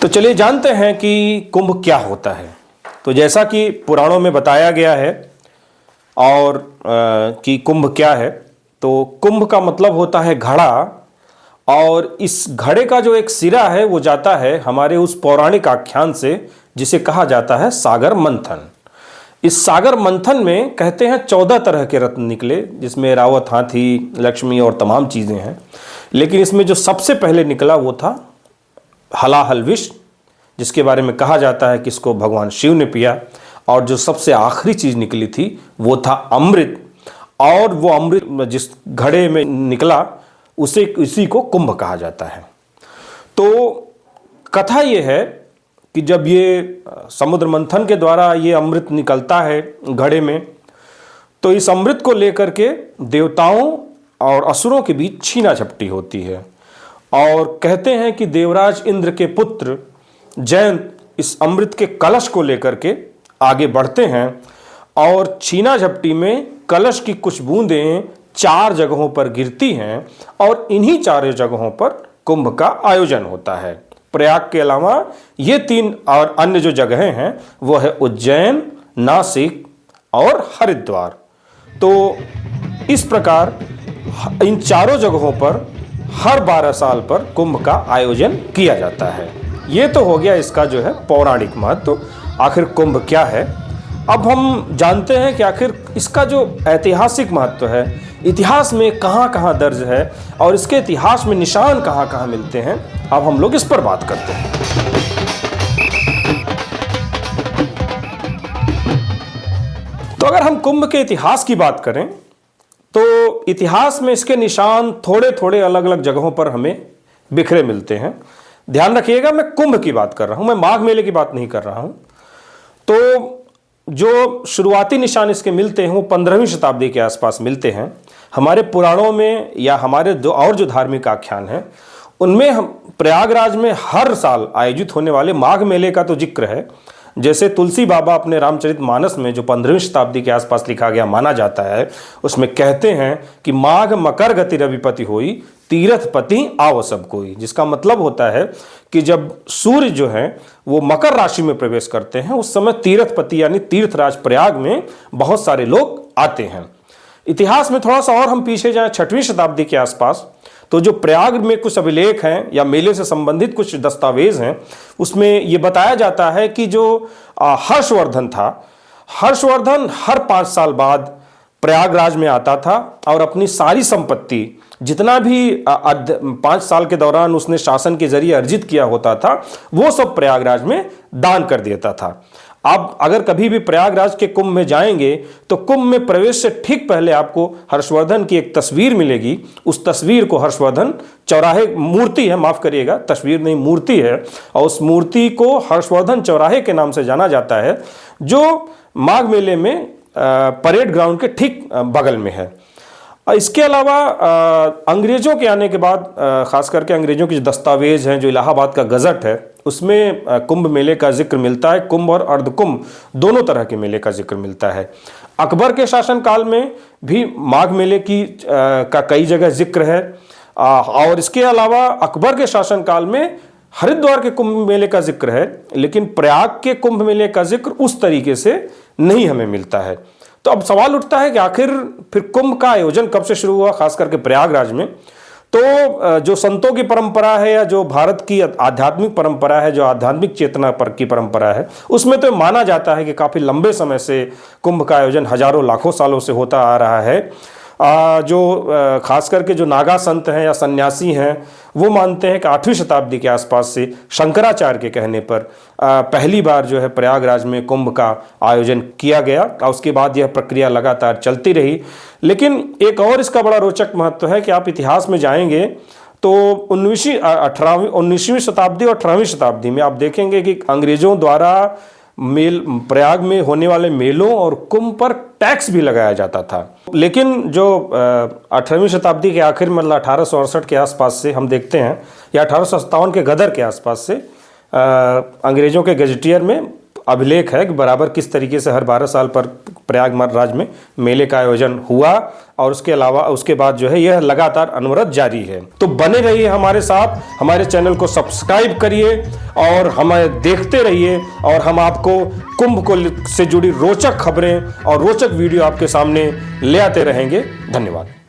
तो चलिए जानते हैं कि कुंभ क्या होता है। तो जैसा कि पुराणों में बताया गया है और कि कुंभ क्या है, तो कुंभ का मतलब होता है घड़ा, और इस घड़े का जो एक सिरा है वो जाता है हमारे उस पौराणिक आख्यान से जिसे कहा जाता है सागर मंथन। इस सागर मंथन में कहते हैं 14 तरह के रत्न निकले, जिसमें रावत, हाथी, लक्ष्मी और तमाम चीज़ें हैं। लेकिन इसमें जो सबसे पहले निकला वो था हलाहल विष, जिसके बारे में कहा जाता है कि इसको भगवान शिव ने पिया। और जो सबसे आखिरी चीज़ निकली थी वो था अमृत, और वो अमृत जिस घड़े में निकला उसी को कुंभ कहा जाता है। तो कथा ये है कि जब ये समुद्र मंथन के द्वारा ये अमृत निकलता है घड़े में, तो इस अमृत को लेकर के देवताओं और असुरों के बीच छीना झपटी होती है। और कहते हैं कि देवराज इंद्र के पुत्र जयंत इस अमृत के कलश को लेकर के आगे बढ़ते हैं, और छीना झपटी में कलश की कुछ बूंदें 4 जगहों पर गिरती हैं, और इन्हीं 4 जगहों पर कुंभ का आयोजन होता है। प्रयाग के अलावा ये 3 और अन्य जो जगहें हैं वो है उज्जैन, नासिक और हरिद्वार। तो इस प्रकार इन 4 जगहों पर हर 12 साल पर कुंभ का आयोजन किया जाता है। ये तो हो गया इसका जो है पौराणिक महत्व। आखिर कुंभ क्या है, अब हम जानते हैं कि आखिर इसका जो ऐतिहासिक महत्व है, इतिहास में कहाँ कहाँ दर्ज है और इसके इतिहास में निशान कहाँ कहाँ मिलते हैं। अब हम लोग इस पर बात करते हैं। तो अगर हम कुंभ के इतिहास की बात करें तो इतिहास में इसके निशान थोड़े थोड़े अलग अलग जगहों पर हमें बिखरे मिलते हैं। ध्यान रखिएगा, मैं कुंभ की बात कर रहा हूं, मैं माघ मेले की बात नहीं कर रहा हूं। तो जो शुरुआती निशान इसके मिलते हैं वो 15वीं शताब्दी के आसपास मिलते हैं। हमारे पुराणों में या हमारे जो धार्मिक आख्यान हैं उनमें हम प्रयागराज में हर साल आयोजित होने वाले माघ मेले का तो जिक्र है। जैसे तुलसी बाबा अपने रामचरितमानस में जो 15वीं शताब्दी के आसपास लिखा गया माना जाता है, उसमें कहते हैं कि माघ मकर गति रविपति होई, तीर्थपति आव सब कोई। जिसका मतलब होता है कि जब सूर्य जो है वो मकर राशि में प्रवेश करते हैं उस समय तीर्थपति यानी तीर्थराज प्रयाग में बहुत सारे लोग आते हैं। इतिहास में थोड़ा सा और हम पीछे जाएं 6वीं शताब्दी के आसपास, तो जो प्रयाग में कुछ अभिलेख हैं या मेले से संबंधित कुछ दस्तावेज हैं, उसमें ये बताया जाता है कि जो हर्षवर्धन था, हर्षवर्धन हर 5 साल बाद प्रयागराज में आता था और अपनी सारी संपत्ति जितना भी 5 साल के दौरान उसने शासन के जरिए अर्जित किया होता था वो सब प्रयागराज में दान कर देता था। आप अगर कभी भी प्रयागराज के कुंभ में जाएंगे तो कुंभ में प्रवेश से ठीक पहले आपको हर्षवर्धन की एक तस्वीर मिलेगी। उस तस्वीर को हर्षवर्धन चौराहे, मूर्ति है, माफ करिएगा, तस्वीर नहीं मूर्ति है, और उस मूर्ति को हर्षवर्धन चौराहे के नाम से जाना जाता है, जो माघ मेले में परेड ग्राउंड के ठीक बगल में है। इसके अलावा अंग्रेज़ों के आने के बाद ख़ास करके अंग्रेज़ों के जो दस्तावेज हैं, जो इलाहाबाद का गज़ट है, उसमें कुंभ मेले का जिक्र मिलता है। कुंभ और अर्धकुंभ दोनों तरह के मेले का जिक्र मिलता है। अकबर के शासनकाल में भी माघ मेले का कई जगह जिक्र है, और इसके अलावा अकबर के शासनकाल में हरिद्वार के कुंभ मेले का जिक्र है, लेकिन प्रयाग के कुंभ मेले का जिक्र उस तरीके से नहीं हमें मिलता है। तो अब सवाल उठता है कि आखिर फिर कुंभ का आयोजन कब से शुरू हुआ, खास करके प्रयागराज में। तो जो संतों की परंपरा है या जो भारत की आध्यात्मिक परंपरा है, जो आध्यात्मिक चेतना पर की परंपरा है, उसमें तो माना जाता है कि काफ़ी लंबे समय से कुंभ का आयोजन हजारों लाखों सालों से होता आ रहा है। जो खास करके जो नागा संत हैं या सन्यासी हैं वो मानते हैं कि 8वीं शताब्दी के आसपास से शंकराचार्य के कहने पर पहली बार जो है प्रयागराज में कुंभ का आयोजन किया गया, और उसके बाद यह प्रक्रिया लगातार चलती रही। लेकिन एक और इसका बड़ा रोचक महत्व है कि आप इतिहास में जाएंगे तो 19वीं शताब्दी और 18वीं शताब्दी में आप देखेंगे कि अंग्रेज़ों द्वारा प्रयाग में होने वाले मेलों और कुंभ पर टैक्स भी लगाया जाता था। लेकिन जो 18वीं शताब्दी के आखिर मतलब 1868 के आसपास से हम देखते हैं, या 1857 के गदर के आसपास से अंग्रेज़ों के गजेटियर में अभिलेख है कि बराबर किस तरीके से हर 12 साल पर प्रयागराज में मेले का आयोजन हुआ और उसके अलावा उसके बाद जो है यह लगातार अनवरत जारी है। तो बने रहिए हमारे साथ, हमारे चैनल को सब्सक्राइब करिए और हमें देखते रहिए और हम आपको कुंभ को से जुड़ी रोचक खबरें और रोचक वीडियो आपके सामने ले आते रहेंगे। धन्यवाद।